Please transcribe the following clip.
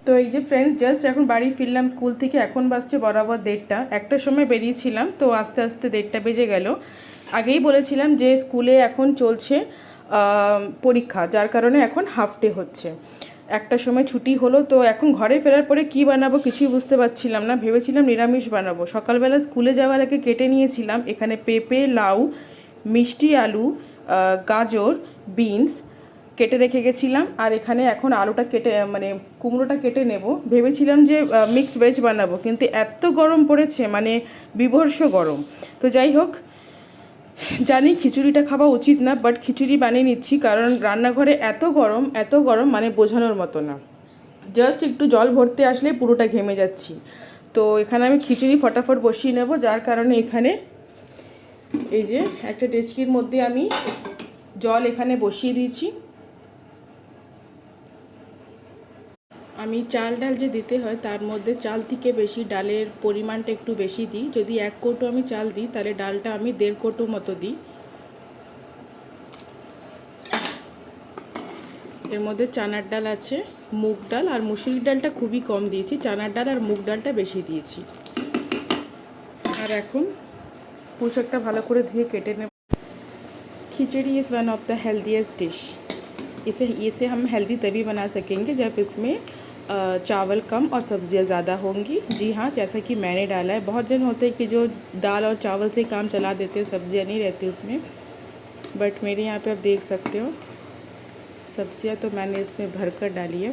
তো এই যে ফ্রেন্ডস জাস্ট এখন বাড়ি ফিরলাম স্কুল থেকে, এখন বাজছে বরাবর 1:30। একটার সময় বেরিয়েছিলাম, তো আস্তে আস্তে 1:30 বেজে গেল। আগেই বলেছিলাম যে স্কুলে এখন চলছে পরীক্ষা, যার কারণে এখন হাফ ডে হচ্ছে। একটার সময় ছুটি হলো, তো এখন ঘরে ফেরার পরে কি বানাবো কিছুই বুঝতে পারছিলাম না। ভেবেছিলাম নিরামিষ বানাবো। সকালবেলা স্কুলে যাওয়ার আগে কেটে নিয়েছিলাম এখানে পেঁপে, লাউ, মিষ্টি আলু, গাজর, বিনস কেটে রেখে গেছিলাম। আর এখানে এখন আলুটা কেটে মানে কুমড়োটা কেটে নেব। ভেবেছিলাম যে মিক্স ভেজ বানাবো, কিন্তু এত গরম পড়েছে, মানে বীভৎস গরম। তো যাই হোক, জানি খিচুড়িটা খাওয়া উচিত না, বাট খিচুড়ি বানিয়ে নিচ্ছি, কারণ রান্নাঘরে এত গরম মানে বোঝানোর মতো না। জাস্ট একটু জল ভরতে আসলে পুরোটা ঘেমে যাচ্ছি। তো এখানে আমি খিচুড়ি ফটাফট বসিয়ে নেব, যার কারণে এখানে এই যে একটা ডেচকির মধ্যে আমি জল এখানে বসিয়ে দিয়েছি। আমি চাল ডাল যে দিতে হয় তার মধ্যে চাল থেকে বেশি ডালের পরিমাণটা একটু বেশি দিই। যদি 1 কৌটো আমি চাল দিই, তাহলে ডালটা আমি 1.5 কৌটো মতো দিই। এর মধ্যে চানার ডাল আছে, মুগ ডাল আর মুসুরির ডালটা খুবই কম দিয়েছি, চানার ডাল আর মুগ ডালটা বেশি দিয়েছি। আর এখন পুঁইশাকটা ভালো করে ধুয়ে কেটে নেব। Khichdi is one of the healthiest dish. इसे हम हेल्दी तभी बना सकेंगे जब इसमें चावल कम और सब्जियां ज़्यादा होंगी। जी हाँ, जैसा कि मैंने डाला है। बहुत जन होते हैं कि जो दाल और चावल से काम चला देते हैं, सब्जियां नहीं रहती उसमें, बट मेरे यहाँ पे आप देख सकते हो सब्जियां तो मैंने इसमें भर कर डाली है।